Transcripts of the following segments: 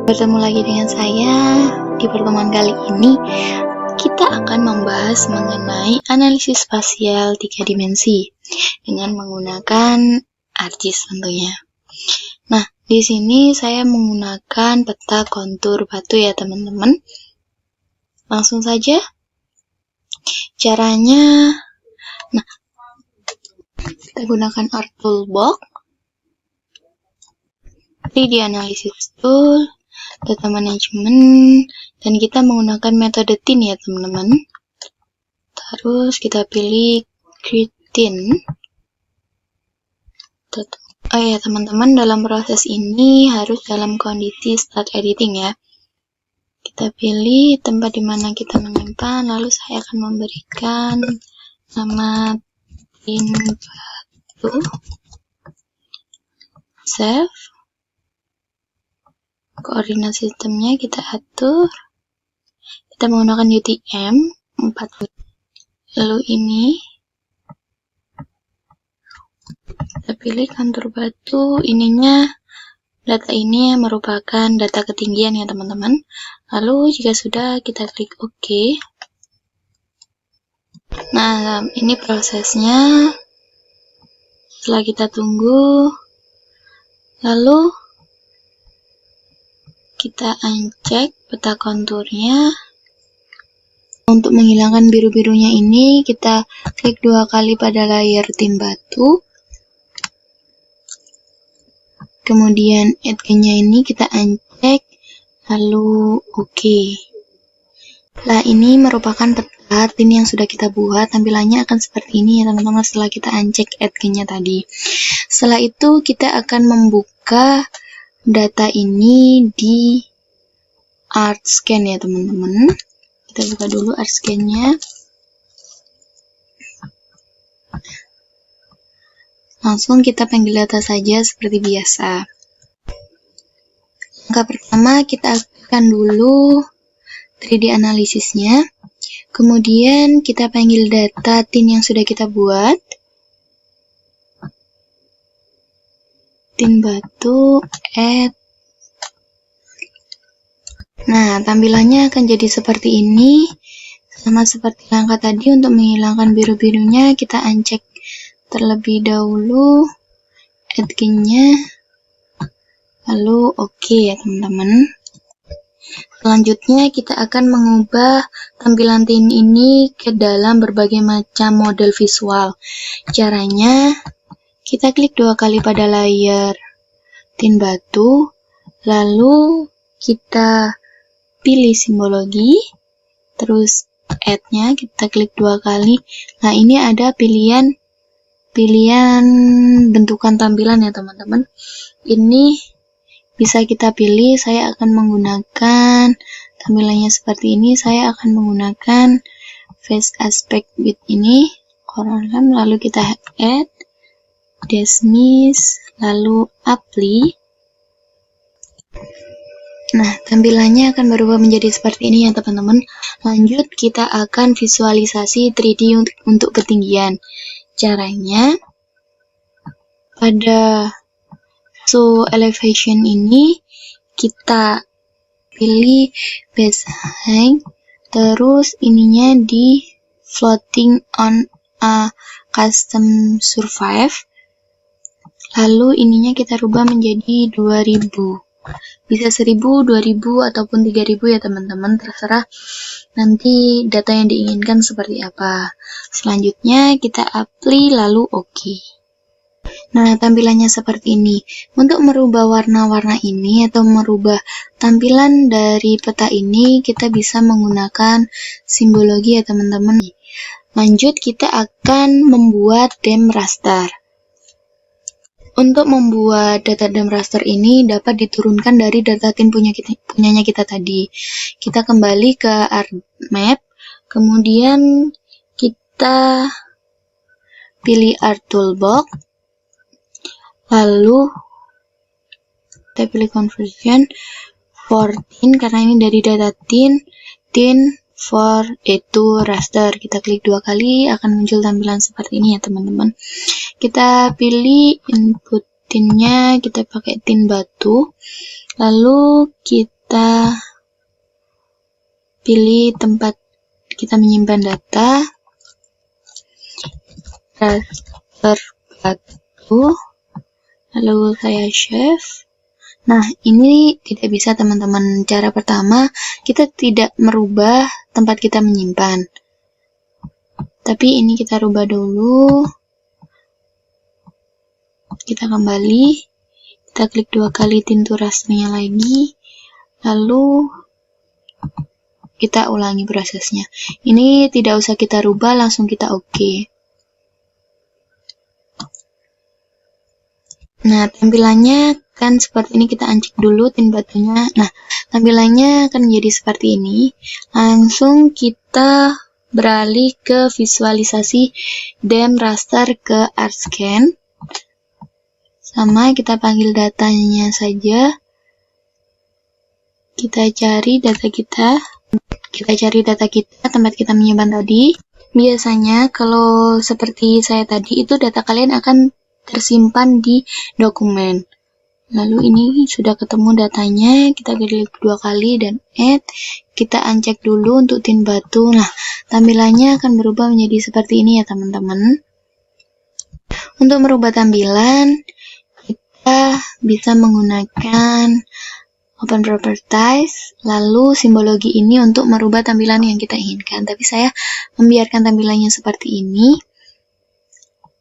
Bertemu lagi dengan saya. Di pertemuan kali ini kita akan membahas mengenai analisis spasial 3 dimensi dengan menggunakan ArcGIS tentunya. Nah, di sini saya menggunakan peta kontur batu ya teman-teman. Langsung saja caranya. Nah, kita gunakan Art Toolbox, 3D Analysis Tool, Data Management, dan kita menggunakan metode TIN ya teman-teman. Terus kita pilih Create TIN. Oh ya teman-teman, dalam proses ini harus dalam kondisi start editing ya. Kita pilih tempat di mana kita menyimpan, lalu saya akan memberikan nama TIN batu, save. Koordinat sistemnya kita atur. Kita menggunakan UTM 4. Lalu ini kita pilih kontur batu. Ininya, data ini merupakan data ketinggian ya teman-teman. Lalu jika sudah, kita klik OK. Nah, ini prosesnya. Setelah kita tunggu, lalu kita uncek peta konturnya. Untuk menghilangkan biru-birunya ini, kita klik 2 kali pada layar TIN batu. Kemudian add-nya ini kita uncek, lalu OK. Nah, ini merupakan peta TIN yang sudah kita buat. Tampilannya akan seperti ini ya teman-teman setelah kita uncek add-nya tadi. Setelah itu kita akan membuka data ini di ArcScan ya teman-teman. Kita buka dulu ArcScan-nya. Langsung kita panggil data saja seperti biasa. Langkah pertama kita aktifkan dulu 3D analisisnya. Kemudian kita panggil data TIN yang sudah kita buat. TIN batu add. Nah, tampilannya akan jadi seperti ini. Sama seperti langkah tadi, untuk menghilangkan biru-birunya kita uncek terlebih dahulu add-nya, lalu OK ya teman-teman. Selanjutnya kita akan mengubah tampilan TIN ini ke dalam berbagai macam model visual. Caranya, kita klik 2 kali pada layar TIN batu, lalu kita pilih simbologi, terus add-nya kita klik 2 kali. Nah, ini ada pilihan bentukan tampilan ya teman-teman. Ini bisa kita pilih. Saya akan menggunakan tampilannya seperti ini. Saya akan menggunakan face aspect width ini, lalu kita add, dismiss, lalu apply. Nah, tampilannya akan berubah menjadi seperti ini ya teman-teman. Lanjut, kita akan visualisasi 3D untuk ketinggian. Caranya, pada show elevation ini, kita pilih base height, terus ininya di floating on a custom surface. Lalu ininya kita rubah menjadi 2000. Bisa 1000, 2000, ataupun 3000 ya teman-teman, terserah nanti data yang diinginkan seperti apa. Selanjutnya kita apply, lalu OK. Nah, tampilannya seperti ini. Untuk merubah warna-warna ini atau merubah tampilan dari peta ini, kita bisa menggunakan simbologi ya teman-teman. Lanjut, kita akan membuat DEM raster. Untuk membuat data DEM raster ini dapat diturunkan dari data TIN punyanya kita tadi. Kita kembali ke ArcMap, kemudian kita pilih Art Toolbox, lalu kita pilih Conversion for TIN, karena ini dari data TIN for itu raster. Kita klik 2 kali, akan muncul tampilan seperti ini ya teman-teman. Kita pilih input TIN-nya, kita pakai TIN batu, lalu kita kita pilih tempat kita menyimpan data, raster batu, lalu saya save. Nah, ini tidak bisa teman-teman. Cara pertama, kita tidak merubah tempat kita menyimpan, tapi ini kita rubah dulu. Kita kembali, kita klik 2 kali tintu rasternya lagi, lalu kita ulangi prosesnya. Ini tidak usah kita rubah, langsung kita oke. Nah, tampilannya kan seperti ini. Kita uncheck dulu tin batunya. Nah, tampilannya akan menjadi seperti ini. Langsung kita beralih ke visualisasi DEM raster ke ArtScan. Sama, kita panggil datanya saja. Kita cari data kita. Tempat kita menyimpan tadi. Biasanya kalau seperti saya tadi, itu data kalian akan tersimpan di dokumen. Lalu ini sudah ketemu datanya, kita klik 2 kali dan add. Kita uncheck dulu untuk tin batu. Nah, tampilannya akan berubah menjadi seperti ini ya teman-teman. Untuk merubah tampilan, kita bisa menggunakan Open Properties, lalu simbologi ini untuk merubah tampilan yang kita inginkan. Tapi saya membiarkan tampilannya seperti ini.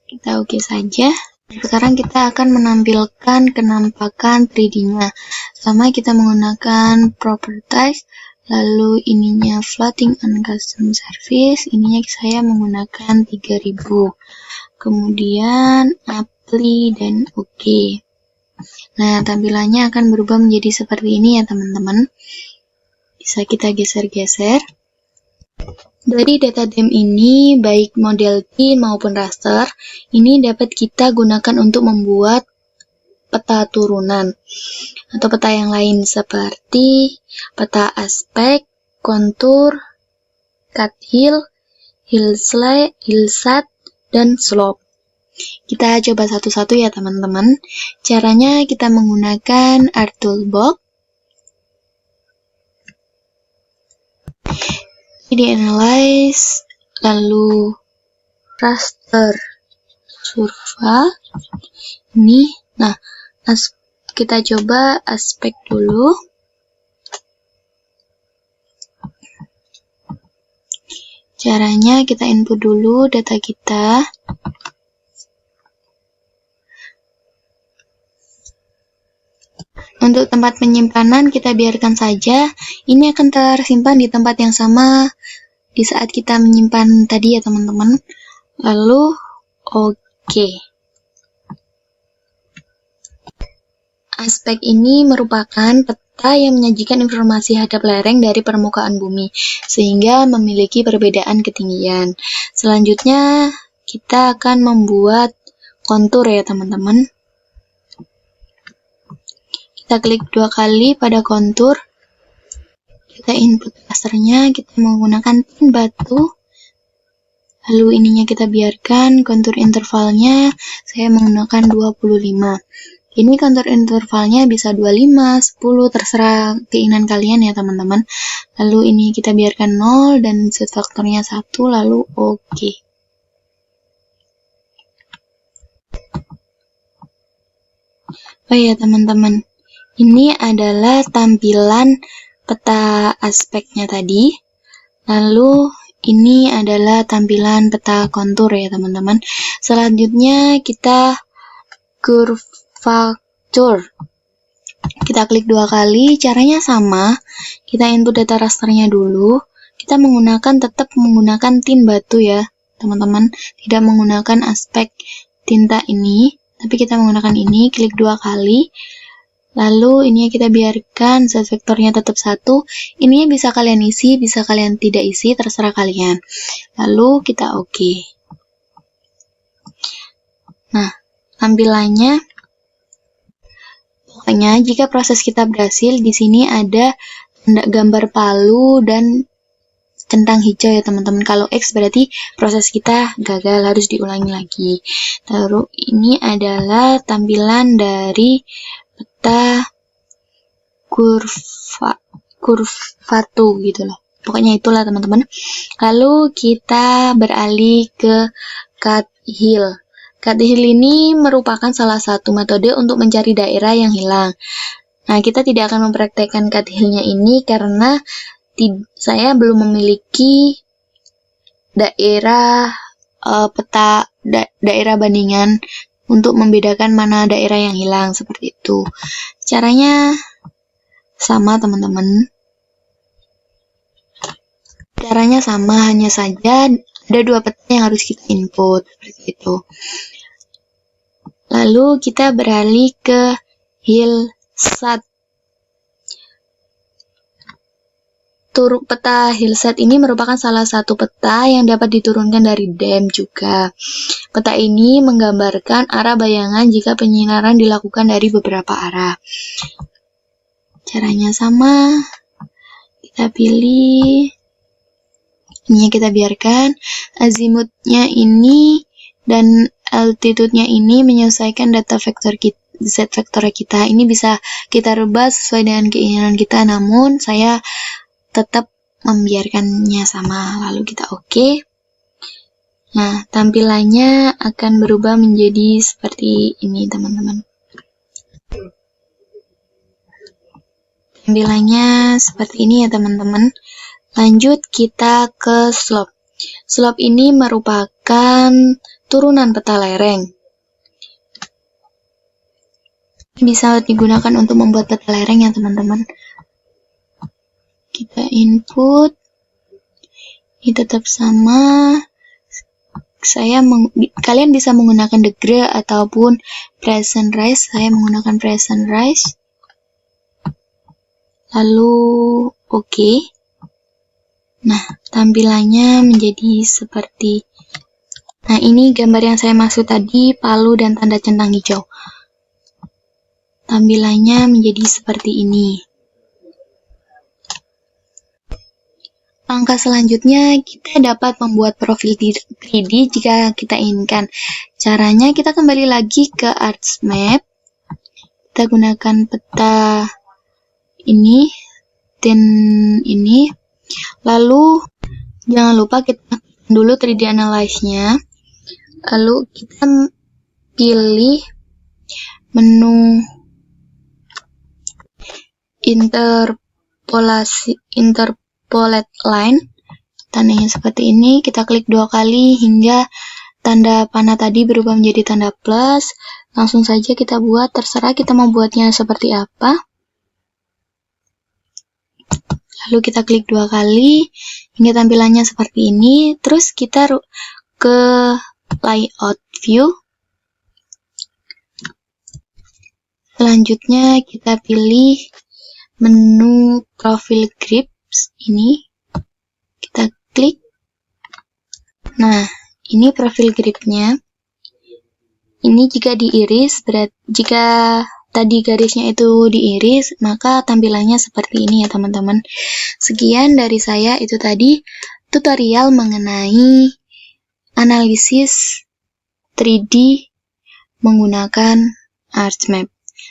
Kita oke saja. Sekarang kita akan menampilkan kenampakan 3D-nya. Sama, kita menggunakan Properties, lalu ininya Floating on Custom Surface, ininya saya menggunakan 3000. Kemudian Apply dan oke. Nah, tampilannya akan berubah menjadi seperti ini ya teman-teman. Bisa kita geser-geser. Dari data DEM ini, baik model tin maupun raster, ini dapat kita gunakan untuk membuat peta turunan atau peta yang lain seperti peta aspek, kontur, cut hill, hillside, dan slope. Kita coba satu-satu ya teman-teman. Caranya kita menggunakan Art Toolbox. Di Analyze, lalu Raster Surface. Ini, nah, kita coba aspek dulu. Caranya kita input dulu data kita. Untuk tempat penyimpanan kita biarkan saja. Ini akan tersimpan di tempat yang sama di saat kita menyimpan tadi ya teman-teman. Lalu oke. Aspek ini merupakan peta yang menyajikan informasi hadap lereng dari permukaan bumi, sehingga memiliki perbedaan ketinggian. Selanjutnya kita akan membuat kontur ya teman-teman. Kita klik 2 kali pada kontur. Kita input rasternya, kita menggunakan tin batu. Lalu ininya kita biarkan, kontur intervalnya saya menggunakan 25. Ini kontur intervalnya bisa 25, 10, terserah keinginan kalian ya teman-teman. Lalu ini kita biarkan 0 dan set faktornya 1, lalu oke. Oh ya teman-teman, ini adalah tampilan peta aspeknya tadi. Lalu ini adalah tampilan peta kontur ya teman-teman. Selanjutnya kita curvature. Kita klik 2 kali, caranya sama. Kita input data rasternya dulu. Kita tetap menggunakan tin batu ya teman-teman. Tidak menggunakan aspek tinta ini, tapi kita menggunakan ini. Klik 2 kali. Lalu ini kita biarkan set vektornya tetap 1. Ininya bisa kalian isi, bisa kalian tidak isi, terserah kalian. Lalu kita oke. Nah, tampilannya pokoknya jika proses kita berhasil, di sini ada gambar palu dan centang hijau ya teman-teman. Kalau X berarti proses kita gagal, harus diulangi lagi. Terus ini adalah tampilan dari peta curvato gitu loh. Pokoknya itulah teman-teman. Lalu kita beralih ke cut hill. Cut hill ini merupakan salah satu metode untuk mencari daerah yang hilang. Nah, kita tidak akan mempraktekkan cut hill-nya ini karena saya belum memiliki daerah daerah bandingan untuk membedakan mana daerah yang hilang, seperti itu. Caranya sama teman-teman. Caranya sama, hanya saja ada 2 peta yang harus kita input, seperti itu. Lalu kita beralih ke hillsat. Peta hillsat ini merupakan salah satu peta yang dapat diturunkan dari DEM juga. Peta ini menggambarkan arah bayangan jika penyinaran dilakukan dari beberapa arah. Caranya sama, kita pilih, ini kita biarkan, azimutnya ini dan altitude-nya ini menyesuaikan data vektor kita. Z vektor kita ini bisa kita rubah sesuai dengan keinginan kita, namun saya tetap membiarkannya sama. Lalu kita oke. Nah, tampilannya akan berubah menjadi seperti ini teman-teman. Tampilannya seperti ini ya teman-teman. Lanjut kita ke slope. Slope ini merupakan turunan peta lereng. Bisa digunakan untuk membuat peta lereng ya teman-teman. Kita input, ini tetap sama. Kalian bisa menggunakan degree ataupun present rise. Saya menggunakan present rise. Lalu oke. Nah, tampilannya menjadi seperti. Nah, ini gambar yang saya maksud tadi, palu dan tanda centang hijau. Tampilannya menjadi seperti ini. Langkah selanjutnya, kita dapat membuat profil 3D jika kita inginkan. Caranya, kita kembali lagi ke ArchMap. Kita gunakan peta ini, dan ini. Lalu, jangan lupa kita dulu 3D Analyze-nya. Lalu, kita pilih menu Interpolate line, tandanya seperti ini. Kita klik 2 kali hingga tanda panah tadi berubah menjadi tanda plus. Langsung saja kita buat, terserah kita mau buatnya seperti apa. Lalu kita klik 2 kali hingga tampilannya seperti ini. Terus kita ke layout view. Selanjutnya kita pilih menu profil grips ini, kita klik. Nah, ini profil gripnya. Ini jika diiris, jika tadi garisnya itu diiris, maka tampilannya seperti ini ya teman-teman. Sekian dari saya, itu tadi tutorial mengenai analisis 3D menggunakan ArchMap.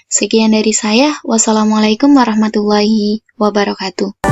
Sekian dari saya. Wassalamualaikum warahmatullahi wabarakatuh.